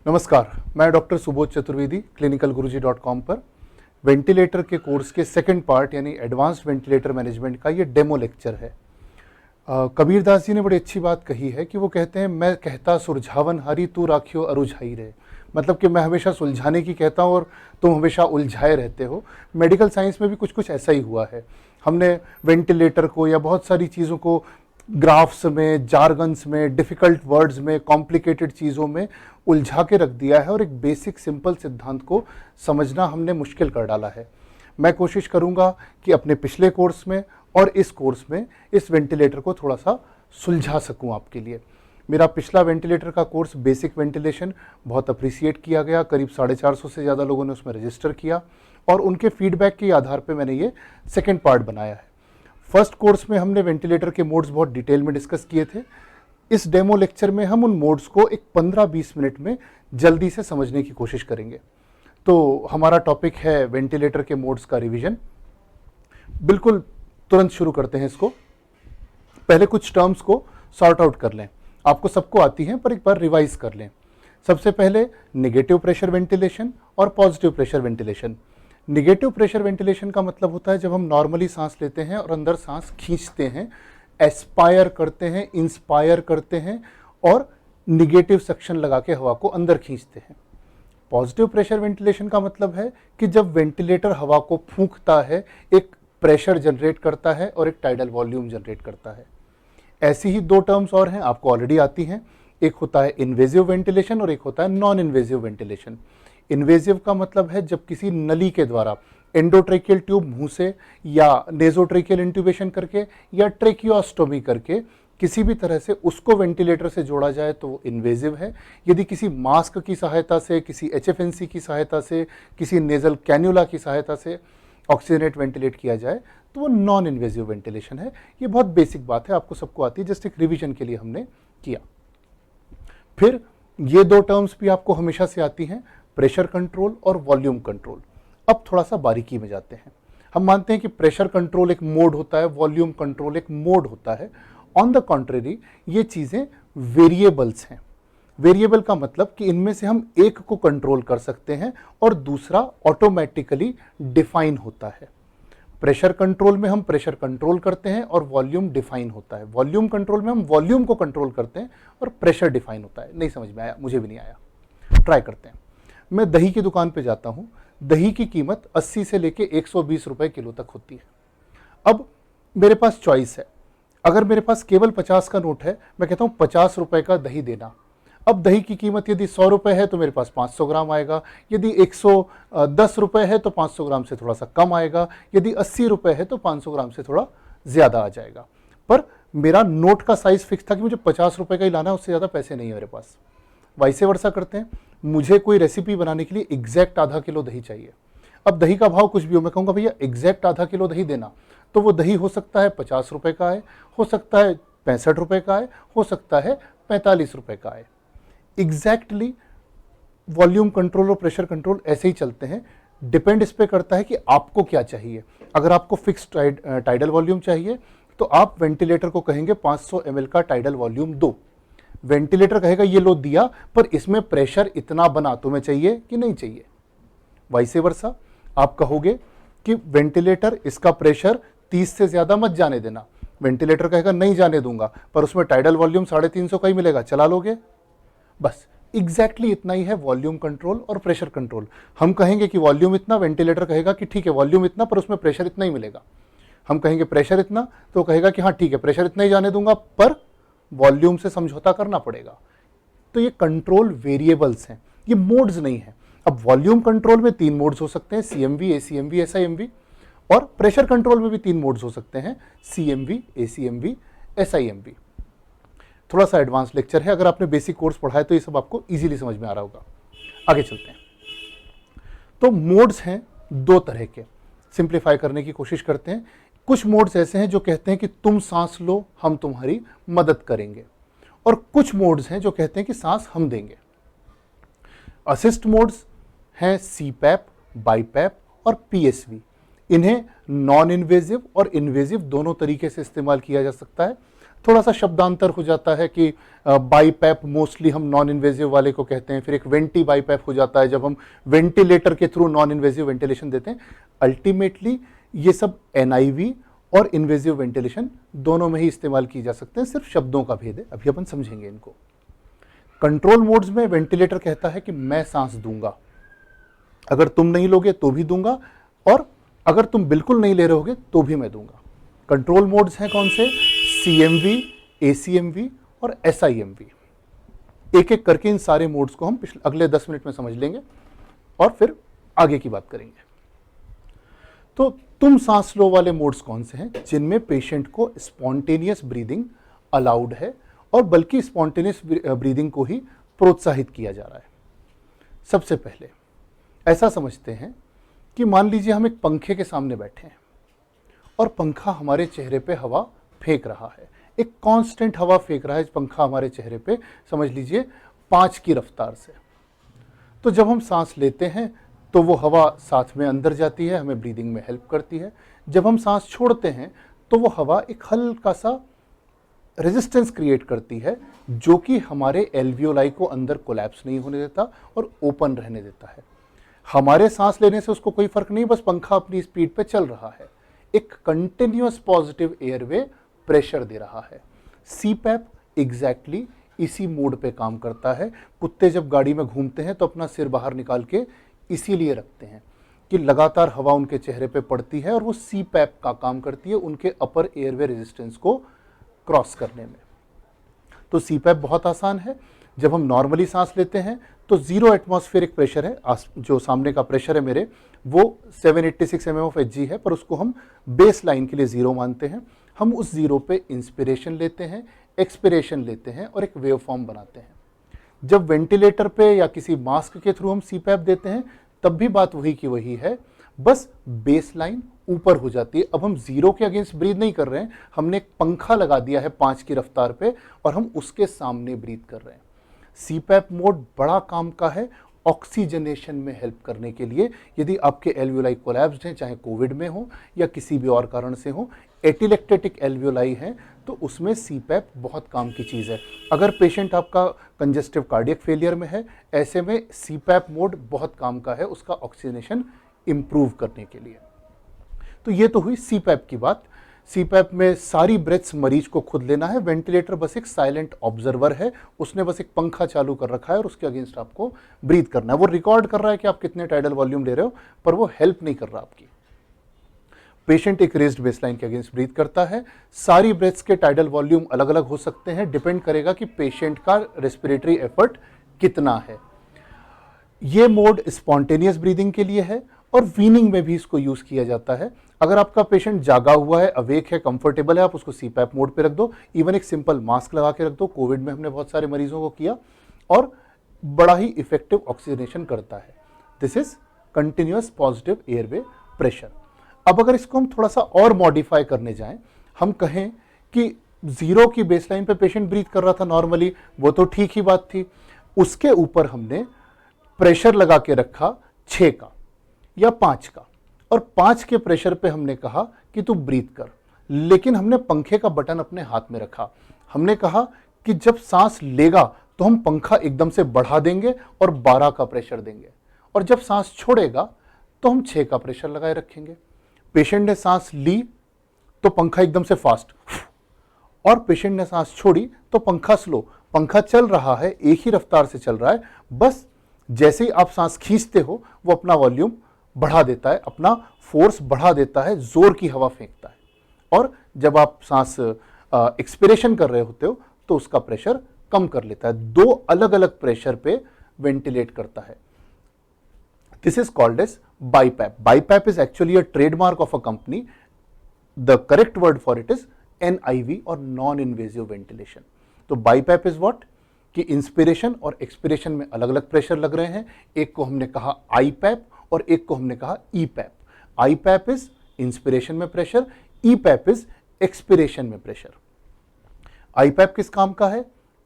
नमस्कार, मैं doctor Subodh Chaturvedi clinicalguruji.com पर वेंटिलेटर के कोर्स के सेकंड पार्ट यानी एडवांस्ड वेंटिलेटर मैनेजमेंट का ये डेमो लेक्चर है। कबीर दास जी ने बड़ी अच्छी बात कही है कि वो कहते हैं, मैं कहता सुलझावन हारी तू राखियो अरुझाई रहे। मतलब कि मैं हमेशा सुलझाने की कहता हूँ और तुम हमेशा उलझाए रहते हो। मेडिकल साइंस में भी कुछ कुछ ऐसा ही हुआ है। हमने वेंटिलेटर को या बहुत सारी चीज़ों को ग्राफ्स में, जार्गन्स में, डिफ़िकल्ट वर्ड्स में, कॉम्प्लिकेटेड चीज़ों में उलझा के रख दिया है और एक बेसिक सिंपल सिद्धांत को समझना हमने मुश्किल कर डाला है। मैं कोशिश करूंगा कि अपने पिछले कोर्स में और इस कोर्स में इस वेंटिलेटर को थोड़ा सा सुलझा सकूं आपके लिए। मेरा पिछला वेंटिलेटर का कोर्स बेसिक वेंटिलेशन बहुत अप्रिसिएट किया गया। करीब 450 से ज़्यादा लोगों ने उसमें रजिस्टर किया और उनके फीडबैक के आधार पर मैंने ये सेकेंड पार्ट बनाया है। फर्स्ट कोर्स में हमने वेंटिलेटर के मोड्स बहुत डिटेल में डिस्कस किए थे। इस डेमो लेक्चर में हम उन मोड्स को एक 15-20 मिनट में जल्दी से समझने की कोशिश करेंगे। तो हमारा टॉपिक है वेंटिलेटर के मोड्स का रिवीजन। बिल्कुल तुरंत शुरू करते हैं इसको। पहले कुछ टर्म्स को सॉर्ट आउट कर लें। आपको सबको आती हैं पर एक बार रिवाइज कर लें। सबसे पहले नेगेटिव प्रेशर वेंटिलेशन और positive pressure ventilation. Negative pressure ventilation का मतलब होता है जब हम नॉर्मली सांस लेते हैं और अंदर सांस खींचते हैं, एस्पायर करते हैं, इंस्पायर करते हैं और निगेटिव सक्शन लगा के हवा को अंदर खींचते हैं। पॉजिटिव प्रेशर वेंटिलेशन का मतलब है कि जब वेंटिलेटर हवा को फूंकता है, एक प्रेशर जनरेट करता है और एक टाइडल वॉल्यूम जनरेट करता है। ऐसी ही दो टर्म्स और हैं, आपको ऑलरेडी आती हैं। एक होता है इन्वेजिव वेंटिलेशन और एक होता है नॉन इन्वेजिव वेंटिलेशन। इन्वेजिव का मतलब है जब किसी नली के द्वारा एंडोट्रेकियल ट्यूब मुंह से या नेजोट्रेकियल इंट्यूबेशन करके या ट्रेकियोस्टोमी करके किसी भी तरह से उसको वेंटिलेटर से जोड़ा जाए तो वो इन्वेजिव है। यदि किसी मास्क की सहायता से, किसी HFNC की सहायता से, किसी नेजल कैन्यूला की सहायता से ऑक्सीजनेट वेंटिलेट किया जाए तो वो नॉन इन्वेजिव वेंटिलेशन है। ये बहुत बेसिक बात है, आपको सबको आती है, जस्ट एक रिविजन के लिए हमने किया। फिर ये दो टर्म्स भी आपको हमेशा से आती हैं, प्रेशर कंट्रोल और वॉल्यूम कंट्रोल। अब थोड़ा सा बारीकी में जाते हैं। हम मानते हैं कि प्रेशर कंट्रोल एक मोड होता है, वॉल्यूम कंट्रोल एक मोड होता है। ऑन द कॉन्ट्रेरी ये चीज़ें वेरिएबल्स हैं। वेरिएबल का मतलब कि इनमें से हम एक को कंट्रोल कर सकते हैं और दूसरा ऑटोमेटिकली डिफाइन होता है। प्रेशर कंट्रोल में हम प्रेशर कंट्रोल करते हैं और वॉल्यूम डिफाइन होता है। वॉल्यूम कंट्रोल में हम वॉल्यूम को कंट्रोल करते हैं और प्रेशर डिफाइन होता है। नहीं समझ में आया? मुझे भी नहीं आया, ट्राई करते हैं। मैं दही की दुकान पे जाता हूँ, दही की कीमत 80 से लेके 120 रुपए किलो तक होती है। अब मेरे पास चॉइस है। अगर मेरे पास केवल 50 का नोट है, मैं कहता हूँ 50 रुपए का दही देना। अब दही की कीमत यदि 100 रुपए है तो मेरे पास 500 ग्राम आएगा। यदि 110 रुपए है तो 500 ग्राम से थोड़ा सा कम आएगा। यदि 80 रुपए है तो 500 ग्राम से थोड़ा ज़्यादा आ जाएगा। पर मेरा नोट का साइज़ फिक्स था कि मुझे 50 रुपए का ही लाना है, उससे ज़्यादा पैसे नहीं है मेरे पास। वैसे वर्षा करते हैं, मुझे कोई रेसिपी बनाने के लिए एग्जैक्ट आधा किलो दही चाहिए। अब दही का भाव कुछ भी हो, मैं कहूँगा भैया एग्जैक्ट आधा किलो दही देना, तो वो दही हो सकता है 50 रुपए का आए, हो सकता है 65 रुपए का आए, हो सकता है 45 रुपए का आए। एग्जैक्टली वॉल्यूम कंट्रोल और प्रेशर कंट्रोल ऐसे ही चलते हैं। डिपेंड इस पे करता है कि आपको क्या चाहिए। अगर आपको फिक्स टाइडल वॉल्यूम चाहिए तो आप वेंटिलेटर को कहेंगे 500 ml का टाइडल वॉल्यूम दो। वेंटिलेटर कहेगा ये लो दिया, पर इसमें प्रेशर इतना बना, तुम्हें चाहिए कि नहीं चाहिए। वैसे वर्षा आप कहोगे कि वेंटिलेटर इसका प्रेशर 30 से ज़्यादा मत जाने देना। वेंटिलेटर कहेगा नहीं जाने दूंगा, पर उसमें टाइडल वॉल्यूम 350 का ही मिलेगा, चला लोगे। बस एग्जैक्टली इतना ही है वॉल्यूम कंट्रोल और प्रेशर कंट्रोल। हम कहेंगे कि वॉल्यूम इतना, वेंटिलेटर कहेगा कि ठीक है वॉल्यूम इतना, पर उसमें प्रेशर इतना ही मिलेगा। हम कहेंगे प्रेशर इतना, तो कहेगा कि हाँ ठीक है प्रेशर इतना ही जाने दूंगा, पर वॉल्यूम से समझौता करना पड़ेगा। तो ये कंट्रोल वेरिएबल्स हैं, ये मोड्स नहीं है। अब वॉल्यूम कंट्रोल में 3 मोड्स हो सकते हैं, CMV, ACMV, SIMV, और प्रेशर कंट्रोल में भी 3 मोड्स हो सकते हैं, CMV, ACMV, SIMV। थोड़ा सा एडवांस लेक्चर है, अगर आपने बेसिक कोर्स पढ़ा है तो ये सब आपको इजीली समझ में आ रहा होगा। आगे चलते हैं। तो मोड्स हैं 2 तरह के, सिंप्लीफाई करने की कोशिश करते हैं। कुछ मोड्स ऐसे हैं जो कहते हैं कि तुम सांस लो, हम तुम्हारी मदद करेंगे, और कुछ मोड्स हैं जो कहते हैं कि सांस हम देंगे। असिस्ट मोड्स हैं CPAP, BiPAP और PSV। इन्हें नॉन इन्वेजिव और इन्वेजिव दोनों तरीके से इस्तेमाल किया जा सकता है। थोड़ा सा शब्दांतर हो जाता है कि बाईपैप मोस्टली हम नॉन इन्वेजिव वाले को कहते हैं, फिर एक वेंटी बाईपैप हो जाता है जब हम वेंटिलेटर के थ्रू नॉन इन्वेजिव वेंटिलेशन देते हैं। अल्टीमेटली ये सब एनआईवी और इन्वेजिव वेंटिलेशन दोनों में ही इस्तेमाल की जा सकते हैं, सिर्फ शब्दों का भेद है, अभी अपन समझेंगे इनको। कंट्रोल मोड्स में वेंटिलेटर कहता है कि मैं सांस दूंगा, अगर तुम नहीं लोगे तो भी दूंगा, और अगर तुम बिल्कुल नहीं ले रहे होगे तो भी मैं दूंगा। कंट्रोल मोड्स हैं कौन से? सीएमवी, एसीएमवी और एसआईएमवी। एक एक करके इन सारे मोड्स को हम अगले 10 मिनट में समझ लेंगे और फिर आगे की बात करेंगे। तो तुम सांस लो वाले मोड्स कौन से हैं? जिनमें पेशेंट को स्पॉन्टेनियस ब्रीदिंग अलाउड है, और बल्कि स्पॉन्टेनियस ब्रीदिंग को ही प्रोत्साहित किया जा रहा है। सबसे पहले ऐसा समझते हैं कि मान लीजिए हम एक पंखे के सामने बैठे हैं और पंखा हमारे चेहरे पे हवा फेंक रहा है, एक कांस्टेंट हवा फेंक रहा है पंखा हमारे चेहरे पे, समझ लीजिए 5 की रफ्तार से। तो जब हम सांस लेते हैं तो वो हवा साथ में अंदर जाती है, हमें ब्रीदिंग में हेल्प करती है। जब हम सांस छोड़ते हैं तो वो हवा एक हल्का सा रेजिस्टेंस क्रिएट करती है, जो कि हमारे एल्वियोलाई को अंदर कोलैप्स नहीं होने देता और ओपन रहने देता है। हमारे सांस लेने से उसको कोई फर्क नहीं, बस पंखा अपनी स्पीड पे चल रहा है, एक कंटिन्यूअस पॉजिटिव एयरवे प्रेशर दे रहा है। सीपैप एग्जैक्टली इसी मोड पे काम करता है। कुत्ते जब गाड़ी में घूमते हैं तो अपना सिर बाहर निकाल के इसीलिए रखते हैं कि लगातार हवा उनके चेहरे पे पड़ती है, और वो सीपैप का काम करती है उनके अपर एयरवे रेजिस्टेंस को क्रॉस करने में। तो सीपैप बहुत आसान है। जब हम नॉर्मली सांस लेते हैं तो 0 एटमॉस्फेरिक प्रेशर है, जो सामने का प्रेशर है मेरे वो 786 mm ऑफ Hg है, पर उसको हम बेस लाइन के लिए 0 मानते हैं। हम उस 0 पे इंस्पिरेशन लेते हैं, एक्सपिरेशन लेते हैं और एक वेव फॉर्म बनाते हैं। जब वेंटिलेटर पे या किसी मास्क के थ्रू हम सीपैप देते हैं तब भी बात वही की वही है, बस बेस लाइन ऊपर हो जाती है। अब हम 0 के अगेंस्ट ब्रीथ नहीं कर रहे हैं, हमने एक पंखा लगा दिया है 5 की रफ्तार पे और हम उसके सामने ब्रीथ कर रहे हैं। सीपैप मोड बड़ा काम का है ऑक्सीजनेशन में हेल्प करने के लिए। यदि आपके एल्वियोलाई कोलैप्स्ड हैं, चाहे कोविड में हो या किसी भी और कारण से हो, एटिलेक्टेटिक एल्वियोलाई हैं, तो उसमें सीपैप बहुत काम की चीज़ है। अगर पेशेंट आपका कंजेस्टिव कार्डियक फेलियर में है, ऐसे में सीपैप मोड बहुत काम का है उसका ऑक्सीजनेशन इम्प्रूव करने के लिए। तो ये तो हुई सीपैप की बात। सीपैप में सारी ब्रेथ्स मरीज को खुद लेना है, वेंटिलेटर बस एक साइलेंट ऑब्जर्वर है, उसने बस एक पंखा चालू कर रखा है और उसके अगेंस्ट आपको ब्रीथ करना है। वो रिकॉर्ड कर रहा है कि आप कितने टाइडल वॉल्यूम ले रहे हो, पर वो हेल्प नहीं कर रहा आपकी। पेशेंट एक रेज्ड बेसलाइन के अगेंस्ट ब्रीथ करता है। सारी ब्रेथ्स के टाइडल वॉल्यूम अलग अलग हो सकते हैं, डिपेंड करेगा कि पेशेंट का रेस्पिरेटरी एफर्ट कितना है। ये मोड स्पॉन्टेनियस ब्रीदिंग के लिए है और वीनिंग में भी इसको यूज किया जाता है। अगर आपका पेशेंट जागा हुआ है, अवेक है, कंफर्टेबल है, आप उसको सीपैप मोड पे रख दो। इवन एक सिंपल मास्क लगा के रख दो, कोविड में हमने बहुत सारे मरीजों को किया और बड़ा ही इफेक्टिव ऑक्सीजनेशन करता है। This is continuous positive airway pressure. अब अगर इसको हम थोड़ा सा और मॉडिफाई करने जाएं, हम कहें कि 0 की बेसलाइन पे पेशेंट ब्रीथ कर रहा था नॉर्मली, वो तो ठीक ही बात थी। उसके ऊपर हमने प्रेशर लगा के रखा 6 का या 5 का, और 5 के प्रेशर पे हमने कहा कि तू ब्रीथ कर, लेकिन हमने पंखे का बटन अपने हाथ में रखा। हमने कहा कि जब सांस लेगा तो हम पंखा एकदम से बढ़ा देंगे और 12 का प्रेशर देंगे, और जब सांस छोड़ेगा तो हम 6 का प्रेशर लगाए रखेंगे। पेशेंट ने सांस ली तो पंखा एकदम से फास्ट, और पेशेंट ने सांस छोड़ी तो पंखा स्लो। पंखा चल रहा है, एक ही रफ्तार से चल रहा है, बस जैसे ही आप सांस खींचते हो वो अपना वॉल्यूम बढ़ा देता है, अपना फोर्स बढ़ा देता है, जोर की हवा फेंकता है, और जब आप सांस एक्सपिरेशन कर रहे होते हो तो उसका प्रेशर कम कर लेता है। 2 अलग अलग प्रेशर पे वेंटिलेट करता है। This is called as BiPAP. BiPAP is actually a trademark of a company. The correct word for it is NIV or non-invasive ventilation. तो BiPAP is what? कि इंस्पिरेशन और एक्सपिरेशन में अलग अलग प्रेशर लग रहे हैं। एक को हमने कहा IPAP और एक को हमने कहा EPAP. IPAP इज इंस्पिरेशन में प्रेशर, EPAP इज एक्सपिरेशन में प्रेशर। IPAP किस काम का है?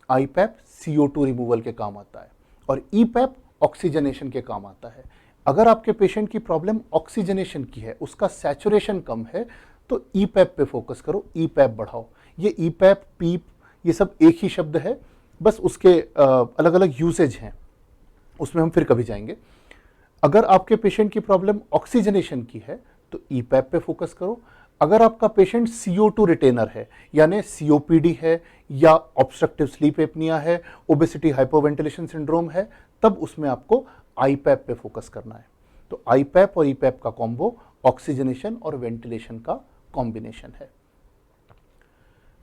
IPAP CO2 रिमूवल के काम आता है और EPAP ऑक्सीजनेशन के काम आता है। अगर आपके पेशेंट की प्रॉब्लम ऑक्सीजनेशन की है, उसका सैचुरेशन कम है, तो EPAP पे फोकस करो, EPAP बढ़ाओ। ये ईपैप, पीप, ये सब एक ही शब्द है, बस उसके अलग अलग यूसेज हैं, उसमें हम फिर कभी जाएंगे। अगर आपके पेशेंट की प्रॉब्लम ऑक्सीजनेशन की है तो ईपैप पे फोकस करो। अगर आपका पेशेंट CO2 रिटेनर है, यानी COPD है या ऑब्स्ट्रक्टिव स्लीप एपनिया है, ओबेसिटी हाइपोवेंटिलेशन सिंड्रोम है, तब उसमें आपको आईपैप पे फोकस करना है। तो आईपैप और ईपैप का कॉम्बो ऑक्सीजनेशन और वेंटिलेशन का कॉम्बिनेशन है।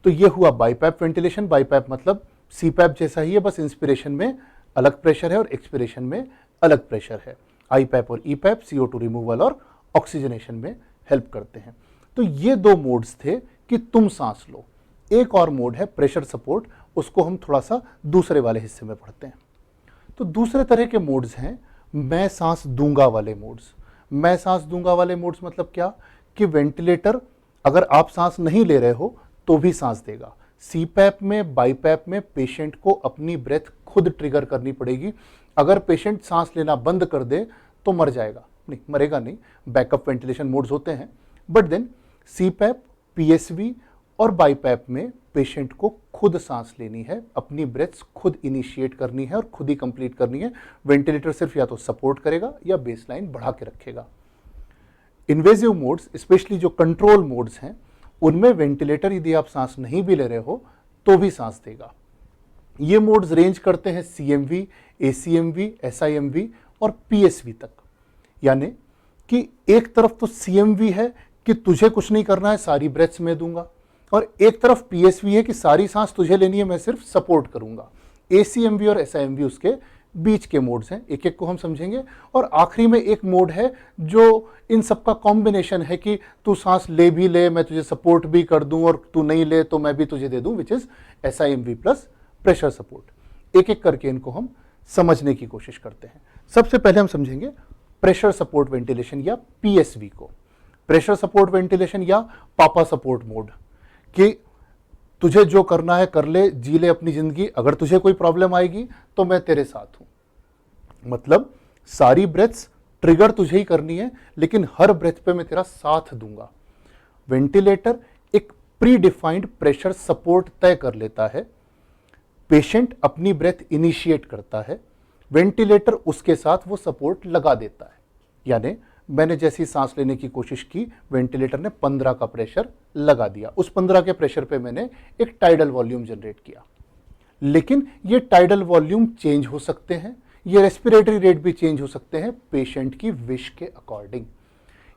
तो ये हुआ बाईपैप वेंटिलेशन। बाईपैप मतलब सीपैप जैसा ही है, बस इंस्पिरेशन में अलग प्रेशर है और एक्सपिरेशन में अलग प्रेशर है। आईपैप और ईपैप CO2 रिमूवल और ऑक्सीजनेशन में हेल्प करते हैं। तो ये दो मोड्स थे कि तुम सांस लो। एक और मोड है प्रेशर सपोर्ट, उसको हम थोड़ा सा दूसरे वाले हिस्से में पढ़ते हैं। तो दूसरे तरह के मोड्स हैं मैं सांस दूंगा वाले मोड्स। मैं सांस दूंगा वाले मोड्स मतलब क्या, कि वेंटिलेटर अगर आप सांस नहीं ले रहे हो तो भी सांस देगा। सीपैप में, बाईपैप में पेशेंट को अपनी ब्रेथ खुद ट्रिगर करनी पड़ेगी। अगर पेशेंट सांस लेना बंद कर दे तो मर जाएगा, नहीं मरेगा नहीं, बैकअप वेंटिलेशन मोड्स होते हैं। बट देन सीपैप, PSV और बाईपैप में पेशेंट को खुद सांस लेनी है, अपनी ब्रेथ्स खुद इनिशिएट करनी है और खुद ही कंप्लीट करनी है। वेंटिलेटर सिर्फ या तो सपोर्ट करेगा या बेसलाइन बढ़ा के रखेगा। इन्वेजिव मोड्स, स्पेशली जो कंट्रोल मोड्स हैं, उनमें वेंटिलेटर यदि आप सांस नहीं भी ले रहे हो तो भी सांस देगा। ये मोड्स रेंज करते हैं CMV, ACMV, SIMV और PSV तक। यानी कि एक तरफ तो CMV है कि तुझे कुछ नहीं करना है, सारी ब्रेथ्स में दूंगा, और एक तरफ PSV है कि सारी सांस तुझे लेनी है, मैं सिर्फ सपोर्ट करूंगा। ACMV और SIMV उसके बीच के मोड्स हैं, एक एक को हम समझेंगे। और आखिरी में एक मोड है जो इन सबका कॉम्बिनेशन है कि तू सांस ले भी ले, मैं तुझे सपोर्ट भी कर दूं, और तू नहीं ले तो मैं भी तुझे दे दूं, which is SIMV plus pressure support. एक एक करके इनको हम समझने की कोशिश करते हैं। सबसे पहले हम समझेंगे प्रेशर सपोर्ट वेंटिलेशन या PSV को। प्रेशर सपोर्ट वेंटिलेशन या पापा सपोर्ट मोड, कि तुझे जो करना है कर ले, जी ले अपनी जिंदगी, अगर तुझे कोई प्रॉब्लम आएगी तो मैं तेरे साथ हूं। मतलब सारी ब्रेथ्स ट्रिगर तुझे ही करनी है, लेकिन हर ब्रेथ पे मैं तेरा साथ दूंगा। वेंटिलेटर एक प्री डिफाइंड प्रेशर सपोर्ट तय कर लेता है, पेशेंट अपनी ब्रेथ इनिशिएट करता है, वेंटिलेटर उसके साथ वो सपोर्ट लगा देता है। यानी मैंने जैसी सांस लेने की कोशिश की, वेंटिलेटर ने 15 का प्रेशर लगा दिया, उस 15 के प्रेशर पे मैंने एक टाइडल वॉल्यूम जनरेट किया। लेकिन ये टाइडल वॉल्यूम चेंज हो सकते हैं, ये रेस्पिरेटरी रेट भी चेंज हो सकते हैं पेशेंट की विश के अकॉर्डिंग।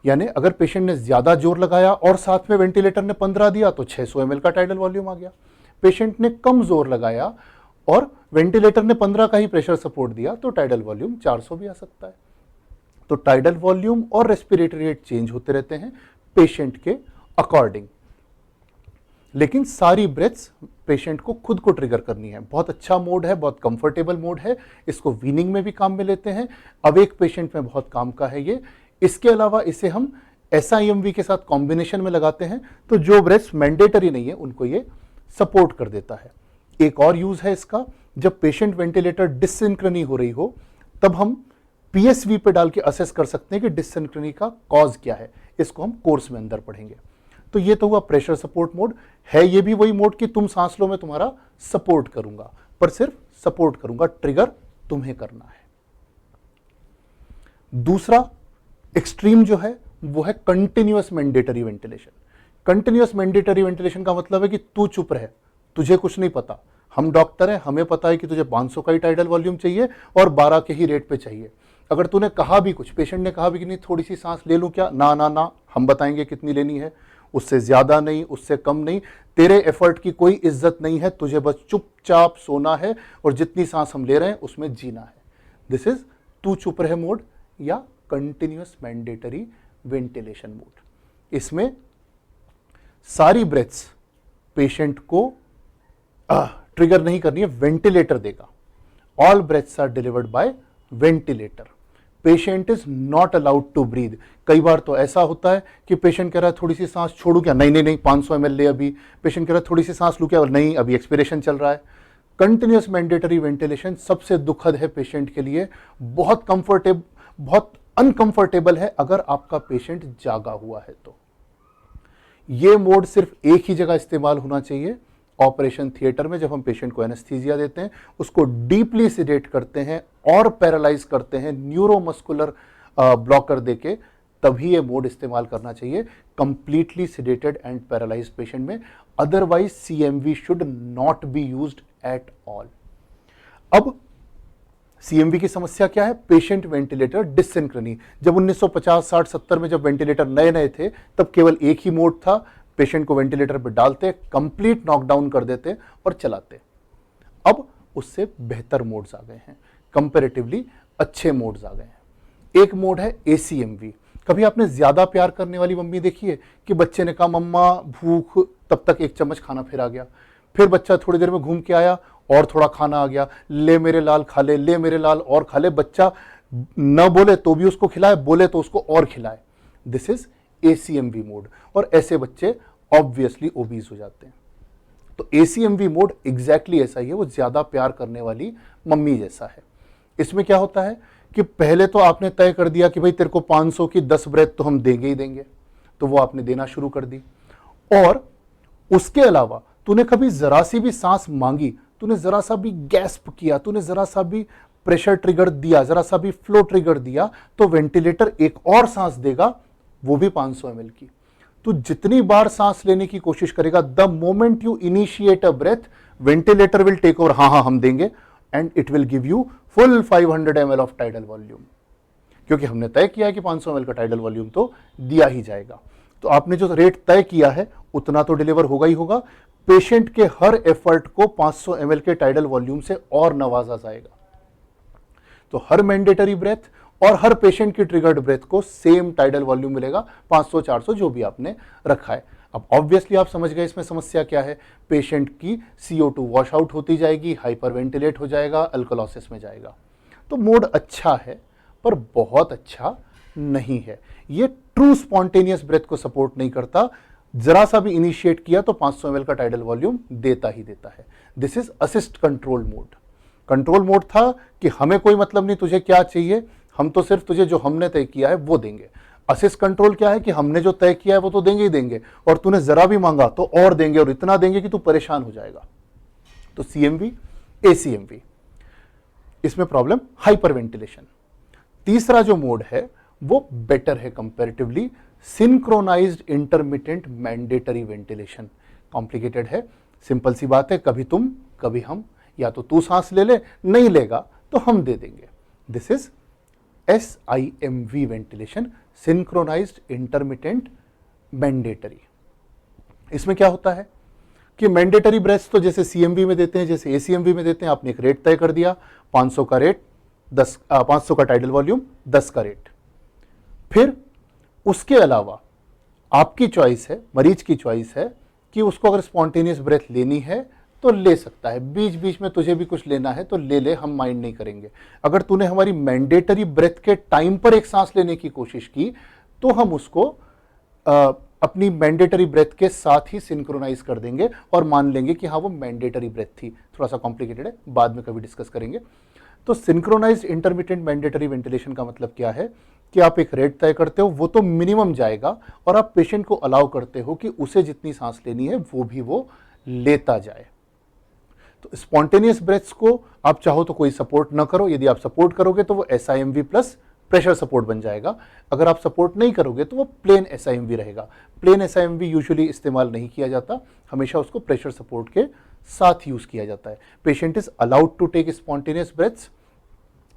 यानी अगर पेशेंट ने ज्यादा जोर लगाया और साथ में वेंटिलेटर ने 15 दिया तो 600 ml का टाइडल वॉल्यूम आ गया। पेशेंट ने कम जोर लगाया और वेंटिलेटर ने 15 का ही प्रेशर सपोर्ट दिया तो टाइडल वॉल्यूम 400 भी आ सकता है। तो टाइडल वॉल्यूम और रेस्पिरेटरी रेट चेंज होते रहते हैं पेशेंट के अकॉर्डिंग। लेकिन सारी ब्रेथ्स पेशेंट को खुद को ट्रिगर करनी है। बहुत अच्छा मोड है, बहुत कंफर्टेबल मोड है, इसको वीनिंग में भी काम में लेते हैं, अवेक पेशेंट में बहुत काम का है ये। इसके अलावा इसे हम SIMV के साथ कॉम्बिनेशन में लगाते हैं, तो जो ब्रेथ्स मैंडेटरी नहीं है उनको ये सपोर्ट कर देता है। एक और यूज है इसका, जब पेशेंट वेंटिलेटर डिससिंक्रोनी हो रही हो तब हम PSV पे डाल के असेस कर सकते हैं कि डिससिंक्रोनी का कॉज क्या है। इसको हम कोर्स में अंदर पढ़ेंगे। तो ये तो हुआ प्रेशर सपोर्ट मोड है। ये भी वही मोड कि तुम सांस लो, मैं तुम्हारा सपोर्ट करूंगा, पर सिर्फ सपोर्ट करूंगा, ट्रिगर तुम्हें करना है। दूसरा एक्सट्रीम जो है वो है continuous mandatory ventilation. Continuous mandatory ventilation का मतलब है कि तू चुप रहे, तुझे कुछ नहीं पता, हम डॉक्टर हैं, हमें पता है कि तुझे 500 का ही टाइडल वॉल्यूम चाहिए और 12 के ही रेट पे चाहिए। अगर तूने कहा भी कुछ, पेशेंट ने कहा भी कि नहीं थोड़ी सी सांस ले लूं क्या, ना ना ना, हम बताएंगे कितनी लेनी है, उससे ज्यादा नहीं, उससे कम नहीं, तेरे एफर्ट की कोई इज्जत नहीं है, तुझे बस चुपचाप सोना है और जितनी सांस हम ले रहे हैं उसमें जीना है। दिस इज तू चुप रहे मोड या कंटिन्यूअस मैंडेटरी वेंटिलेशन मोड। इसमें सारी ब्रेथ्स पेशेंट को ट्रिगर नहीं करनी है, वेंटिलेटर देगा। All breaths are delivered by ventilator. Patient is not allowed to breathe. कई बार तो ऐसा होता है कि पेशेंट कह रहा है थोड़ी सी सांस छोड़ू क्या, नहीं नहीं नहीं 500 ml ले अभी। पेशेंट कह रहा है थोड़ी सी सांस लू क्या, नहीं अभी एक्सपिरेशन चल रहा है। कंटिन्यूअस मैंडेटरी वेंटिलेशन सबसे दुखद है पेशेंट के लिए, बहुत कंफर्टेबल, बहुत अनकंफर्टेबल है अगर आपका पेशेंट जागा हुआ है तो। ये मोड सिर्फ एक ही जगह इस्तेमाल होना चाहिए, ऑपरेशन थिएटर में, जब हम पेशेंट को एनेस्थीसिया देते हैं, उसको डीपली सिडेट करते हैं और पैरालाइज करते हैं न्यूरोमस्कुलर ब्लॉकर देके, तभी ये मोड इस्तेमाल करना चाहिए completely sedated and paralyzed patient में। Otherwise CMV should not be used at all. अब सीएमवी की समस्या क्या है? Patient ventilator dyssynchrony. जब 1950, 60, 70 में जब वेंटिलेटर नए नए थे, तब केवल एक ही मोड था, पेशेंट को वेंटिलेटर पर डालते, कंप्लीट नॉकडाउन कर देते और चलाते। अब उससे बेहतर मोड्स आ गए हैं, कंपैरेटिवली अच्छे मोड्स आ गए हैं। एक मोड है एसीएमवी। कभी आपने ज्यादा प्यार करने वाली मम्मी देखी है कि बच्चे ने कहा मम्मा भूख, तब तक एक चम्मच खाना फिर आ गया, फिर बच्चा थोड़ी देर में घूम के आया और थोड़ा खाना आ गया, ले मेरे लाल खा ले, ले मेरे लाल और खा ले। बच्चा न बोले तो भी उसको खिलाए, बोले तो उसको और खिलाए। दिस इज एसीएमवी मोड, और ऐसे बच्चे ऑब्वियसली ओबीज हो जाते हैं। तो एसीएमवी मोड एग्जैक्टली ऐसा ही है, वो ज्यादा प्यार करने वाली मम्मी जैसा है। इसमें क्या होता है कि पहले तो आपने तय कर दिया कि भाई तेरे को 500 की 10 ब्रेथ तो हम देंगे ही देंगे, तो वो आपने देना शुरू कर दी। और उसके अलावा तूने कभी जरा सी भी सांस मांगी, तूने जरा सा भी गैस्प किया, तूने जरा सा भी प्रेशर ट्रिगर दिया, जरा सा भी फ्लो ट्रिगर दिया, तो वेंटिलेटर एक और सांस देगा, वो भी 500 ml की। तो जितनी बार सांस लेने की कोशिश करेगा, the moment you initiate a breath, ventilator will take over, हाँ हम देंगे, and it will give you full 500 ml of tidal volume, क्योंकि हमने तय किया है कि 500 ml का टाइडल वॉल्यूम तो दिया ही जाएगा। तो आपने जो रेट तय किया है उतना तो डिलीवर होगा ही होगा। पेशेंट के हर एफर्ट को 500 ml के टाइडल वॉल्यूम से और नवाजा जाएगा। तो हर मैंडेटरी ब्रेथ और हर पेशेंट की ट्रिगर्ड ब्रेथ को सेम टाइडल वॉल्यूम मिलेगा, 500, 400 जो भी आपने रखा है। अब ऑब्वियसली आप समझ गए इसमें समस्या क्या है। पेशेंट की CO2 वॉश आउट होती जाएगी, हाइपर वेंटिलेट हो जाएगा, अल्कोलोसिस में जाएगा। तो मोड अच्छा है पर बहुत अच्छा नहीं है। ये ट्रू स्पॉन्टेनियस ब्रेथ को सपोर्ट नहीं करता। जरा सा भी इनिशिएट किया तो 500 ml का टाइडल वॉल्यूम देता ही देता है। This is assist control mode. Control mode था कि हमें कोई मतलब नहीं तुझे क्या चाहिए, हम तो सिर्फ तुझे जो हमने तय किया है वो देंगे। असिस्ट कंट्रोल क्या है कि हमने जो तय किया है वो तो देंगे ही देंगे, और तूने जरा भी मांगा तो और देंगे, और इतना देंगे कि तू परेशान हो जाएगा। तो सीएमवी, एसीएमवी, इसमें प्रॉब्लम हाइपर वेंटिलेशन। तीसरा जो मोड है वो बेटर है comparatively, synchronized intermittent mandatory ventilation. Complicated है, सिंपल सी बात है, कभी तुम कभी हम, या तो तू सांस ले ले, नहीं लेगा तो हम दे देंगे। This is SIMV ventilation, synchronized intermittent mandatory. इसमें क्या होता है कि मैंडेटरी ब्रेथ्स तो जैसे सीएमवी में देते हैं, जैसे एसीएमवी में देते हैं, आपने एक रेट तय कर दिया, 500 का रेट, 500 का टाइडल वॉल्यूम, 10 का रेट। फिर उसके अलावा आपकी चॉइस है, मरीज की चॉइस है कि उसको अगर स्पॉन्टेनियस ब्रेथ लेनी है तो ले सकता है, बीच बीच में तुझे भी कुछ लेना है तो ले ले, हम माइंड नहीं करेंगे। अगर तूने हमारी मैंडेटरी ब्रेथ के टाइम पर एक सांस लेने की कोशिश की तो हम उसको अपनी मैंडेटरी ब्रेथ के साथ ही सिंक्रोनाइज कर देंगे और मान लेंगे कि हाँ वो मैंडेटरी ब्रेथ थी। थोड़ा सा कॉम्प्लिकेटेड है, बाद में कभी डिस्कस करेंगे। तो सिंक्रोनाइज्ड इंटरमिटेंट मैंडेटरी वेंटिलेशन का मतलब क्या है कि आप एक रेट तय करते हो, वो तो मिनिमम जाएगा, और आप पेशेंट को अलाउ करते हो कि उसे जितनी सांस लेनी है वो भी वो लेता जाए। तो स्पॉन्टेनियस ब्रेथ्स को आप चाहो तो कोई सपोर्ट ना करो, यदि आप सपोर्ट करोगे तो वो SIMV प्लस प्रेशर सपोर्ट बन जाएगा। अगर आप सपोर्ट नहीं करोगे तो वो प्लेन SIMV रहेगा। प्लेन SIMV यूजुअली इस्तेमाल नहीं किया जाता, हमेशा उसको प्रेशर सपोर्ट के साथ यूज किया जाता है। Patient is allowed to take spontaneous breaths.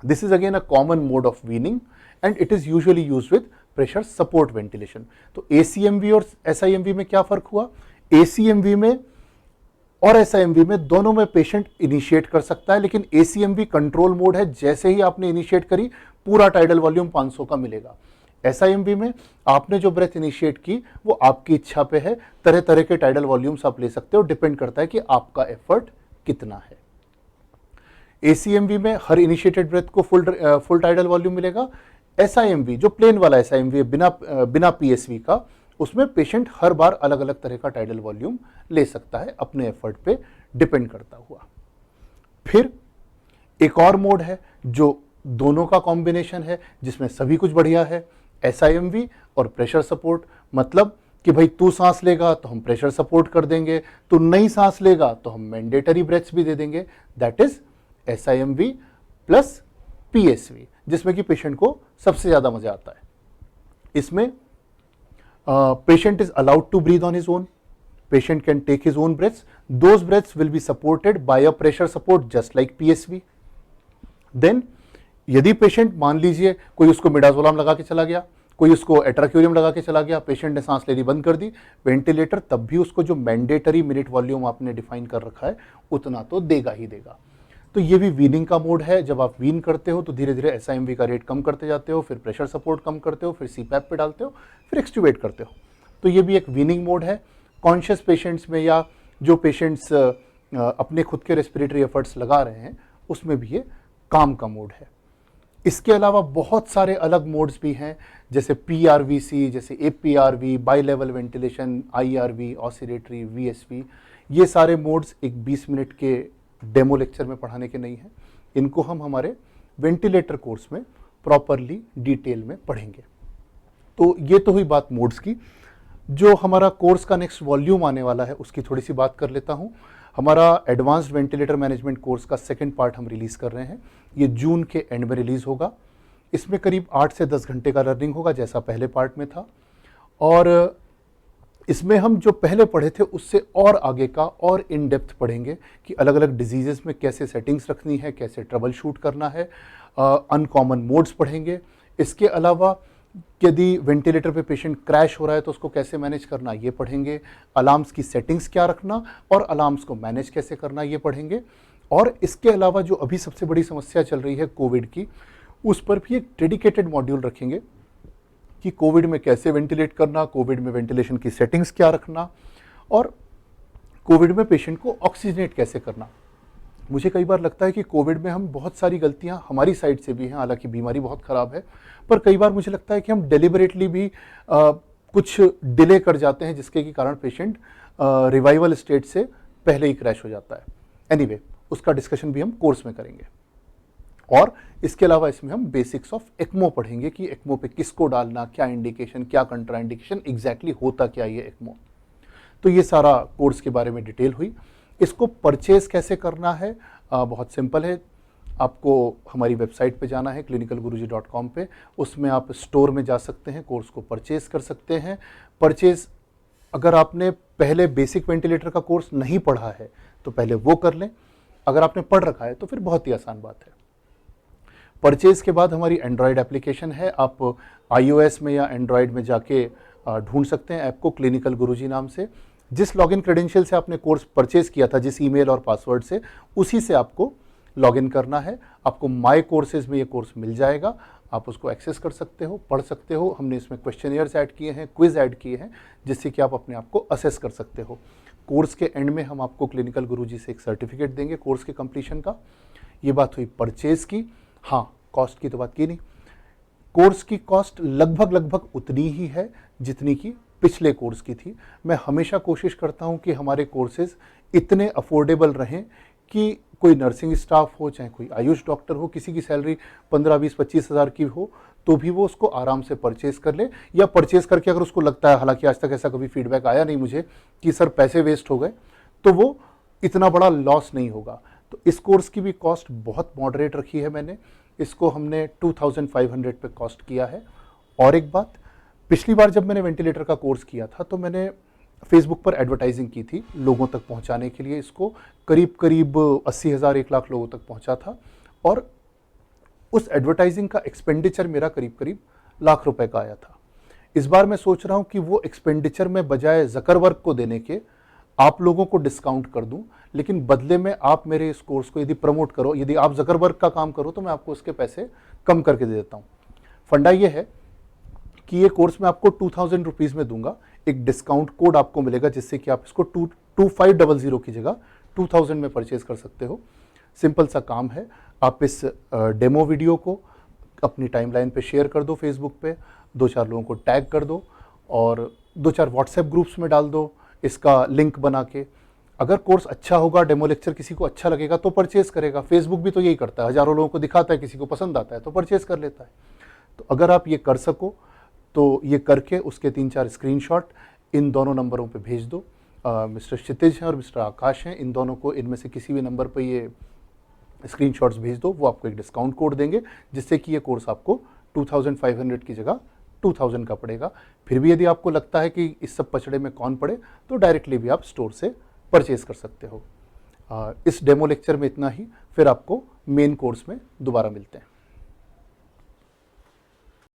This is again a common mode of weaning and it is usually used with pressure support ventilation. तो ACMV और SIMV में क्या फर्क हुआ? ACMV में और SIMV में दोनों में पेशेंट इनिशिएट कर सकता है, लेकिन ACMV कंट्रोल मोड है, जैसे ही आपने इनिशिएट करी पूरा टाइडल वॉल्यूम 500 का मिलेगा। SIMV में आपने जो ब्रेथ इनिशिएट की वो आपकी इच्छा पे है, तरह तरह के टाइडल वॉल्यूम्स आप ले सकते हो, डिपेंड करता है कि आपका एफर्ट कितना है। ACMV में हर इनिशिएटेड ब्रेथ को फुल टाइडल वॉल्यूम मिलेगा। SIMV जो प्लेन वाला SIMV है बिना PSV का, उसमें पेशेंट हर बार अलग अलग तरह का टाइडल वॉल्यूम ले सकता है, अपने एफर्ट पे डिपेंड करता हुआ। फिर एक और मोड है जो दोनों का कॉम्बिनेशन है, जिसमें सभी कुछ बढ़िया है, SIMV और प्रेशर सपोर्ट। मतलब कि भाई तू सांस लेगा तो हम प्रेशर सपोर्ट कर देंगे, तू नहीं सांस लेगा तो हम मैंडेटरी ब्रेथ्स भी दे देंगे, that is SIMV plus PSV, जिसमें कि पेशेंट को सबसे ज़्यादा मजा आता है। इसमें patient is allowed to breathe on his own, patient can take his own breaths, those breaths will be supported by a pressure support just like PSV. Then यदि पेशेंट मान लीजिए कोई उसको मिडाजोलाम लगा के चला गया, कोई उसको एट्राक्यूरियम लगा के चला गया, पेशेंट ने सांस लेनी बंद कर दी, वेंटिलेटर तब भी उसको जो मैंडेटरी मिनट वॉल्यूम आपने डिफाइन कर रखा है उतना तो देगा ही देगा। तो ये भी वीनिंग का मोड है। जब आप वीन करते हो तो धीरे धीरे SIMV का रेट कम करते जाते हो, फिर प्रेशर सपोर्ट कम करते हो, फिर CPAP पे डालते हो, फिर एक्सट्यूबेट करते हो। तो ये भी एक वीनिंग मोड है। कॉन्शियस पेशेंट्स में या जो पेशेंट्स अपने खुद के रेस्पिरेटरी एफर्ट्स लगा रहे हैं उसमें भी ये काम का मोड है। इसके अलावा बहुत सारे अलग मोड्स भी हैं, जैसे PRVC, जैसे APRV, by level ventilation, IRV, oscillatory, VSV। ये सारे मोड्स एक 20 मिनट के डेमो लेक्चर में पढ़ाने के नहीं हैं, इनको हम हमारे वेंटिलेटर कोर्स में प्रॉपरली डिटेल में पढ़ेंगे। तो ये तो हुई बात मोड्स की। जो हमारा कोर्स का नेक्स्ट वॉल्यूम आने वाला है उसकी थोड़ी सी बात कर लेता हूँ। हमारा एडवांस्ड वेंटिलेटर मैनेजमेंट कोर्स का सेकंड पार्ट हम रिलीज़ कर रहे हैं, ये जून के एंड में रिलीज़ होगा। इसमें करीब 8 से 10 घंटे का लर्निंग होगा जैसा पहले पार्ट में था, और इसमें हम जो पहले पढ़े थे उससे और आगे का और इन डेप्थ पढ़ेंगे कि अलग अलग डिजीज़ेस में कैसे सेटिंग्स रखनी है, कैसे ट्रबल शूट करना है, अनकॉमन मोड्स पढ़ेंगे। इसके अलावा यदि वेंटिलेटर पे पेशेंट क्रैश हो रहा है तो उसको कैसे मैनेज करना ये पढ़ेंगे, अलार्म्स की सेटिंग्स क्या रखना और अलार्म्स को मैनेज कैसे करना ये पढ़ेंगे। और इसके अलावा जो अभी सबसे बड़ी समस्या चल रही है कोविड की, उस पर भी एक डेडिकेटेड मॉड्यूल रखेंगे कि कोविड में कैसे वेंटिलेट करना, कोविड में वेंटिलेशन की सेटिंग्स क्या रखना और कोविड में पेशेंट को ऑक्सीजनेट कैसे करना। मुझे कई बार लगता है कि कोविड में हम बहुत सारी गलतियां हमारी साइड से भी हैं, हालांकि बीमारी बहुत ख़राब है, पर कई बार मुझे लगता है कि हम डेलिबरेटली भी कुछ डिले कर जाते हैं जिसके के कारण पेशेंट रिवाइवल स्टेट से पहले ही क्रैश हो जाता है। एनीवे, उसका डिस्कशन भी हम कोर्स में करेंगे। और इसके अलावा इसमें हम बेसिक्स ऑफ एक्मो पढ़ेंगे कि एक्मो पे किसको डालना, क्या इंडिकेशन, क्या कंट्रा इंडिकेशन, एग्जैक्टली होता क्या ये एक्मो। तो ये सारा कोर्स के बारे में डिटेल हुई। इसको परचेज कैसे करना है, बहुत सिंपल है। आपको हमारी वेबसाइट पे जाना है clinicalguruji.com पे, उसमें आप स्टोर में जा सकते हैं, कोर्स को परचेज कर सकते हैं। परचेज अगर आपने पहले बेसिक वेंटिलेटर का कोर्स नहीं पढ़ा है तो पहले वो कर लें, अगर आपने पढ़ रखा है तो फिर बहुत ही आसान बात है। परचेज के बाद हमारी एंड्रॉयड एप्लीकेशन है, आप iOS में या एंड्रॉयड में जाके ढूंढ सकते हैं ऐप को क्लिनिकल गुरुजी नाम से। जिस लॉगिन क्रेडेंशियल से आपने कोर्स परचेज किया था, जिस ईमेल और पासवर्ड से, उसी से आपको लॉगिन करना है। आपको माय कोर्सेज में ये कोर्स मिल जाएगा, आप उसको एक्सेस कर सकते हो, पढ़ सकते हो। हमने इसमें क्वेश्चनियर्स ऐड किए हैं, क्विज ऐड किए हैं, जिससे कि आप अपने आप को असेस कर सकते हो। कोर्स के एंड में हम आपको क्लिनिकल गुरुजी से एक सर्टिफिकेट देंगे कोर्स के कंप्लीशन का। ये बात हुई परचेज की। हाँ, कॉस्ट की तो बात की नहीं। कोर्स की कॉस्ट लगभग उतनी ही है जितनी की पिछले कोर्स की थी। मैं हमेशा कोशिश करता हूं कि हमारे कोर्सेज इतने अफोर्डेबल रहें कि कोई नर्सिंग स्टाफ हो, चाहे कोई आयुष डॉक्टर हो, किसी की सैलरी 15, 20, 25 हज़ार की हो तो भी वो उसको आराम से परचेज कर ले, या परचेज करके अगर उसको लगता है, हालांकि आज तक ऐसा कभी फीडबैक आया नहीं मुझे कि सर पैसे वेस्ट हो गए, तो वो इतना बड़ा लॉस नहीं होगा। तो इस कोर्स की भी कॉस्ट बहुत मॉडरेट रखी है मैंने, इसको हमने 2500 पे कॉस्ट किया है। और एक बात, पिछली बार जब मैंने वेंटिलेटर का कोर्स किया था तो मैंने फेसबुक पर एडवर्टाइजिंग की थी लोगों तक पहुंचाने के लिए। इसको करीब 80,000 1 लाख लोगों तक पहुंचा था, और उस एडवर्टाइजिंग का एक्सपेंडिचर मेरा करीब लाख रुपए का आया था। इस बार मैं सोच रहा हूं कि वो एक्सपेंडिचर में बजाय ज़करबर्ग को देने के आप लोगों को डिस्काउंट कर दूं, लेकिन बदले में आप मेरे इस कोर्स को यदि प्रमोट करो, यदि आप ज़करबर्ग का काम करो तो मैं आपको उसके पैसे कम करके दे देता हूं। फंडा ये है कि ये कोर्स मैं आपको 2000 रुपीज़ में दूंगा, एक डिस्काउंट कोड आपको मिलेगा जिससे कि आप इसको 2500 की जगह 2000 में परचेज कर सकते हो। सिंपल सा काम है, आप इस डेमो वीडियो को अपनी टाइमलाइन पे शेयर कर दो, फेसबुक पे 2-4 लोगों को टैग कर दो और 2-4 व्हाट्सएप ग्रुप्स में डाल दो इसका लिंक बना के। अगर कोर्स अच्छा होगा, डेमो लेक्चर किसी को अच्छा लगेगा तो परचेज करेगा। फेसबुक भी तो यही करता है, हज़ारों लोगों को दिखाता है, किसी को पसंद आता है तो परचेज कर लेता है। तो अगर आप ये कर सको तो ये करके उसके 3-4 स्क्रीनशॉट इन दोनों नंबरों पे भेज दो। मिस्टर क्षितिज हैं और मिस्टर आकाश हैं, इन दोनों को इनमें से किसी भी नंबर पर ये स्क्रीनशॉट्स भेज दो, वो आपको एक डिस्काउंट कोड देंगे जिससे कि ये कोर्स आपको 2500 की जगह 2000 का पड़ेगा। फिर भी यदि आपको लगता है कि इस सब पचड़े में कौन पड़े तो डायरेक्टली भी आप स्टोर से परचेज कर सकते हो। इस डेमो लेक्चर में इतना ही, फिर आपको मेन कोर्स में दोबारा मिलते हैं।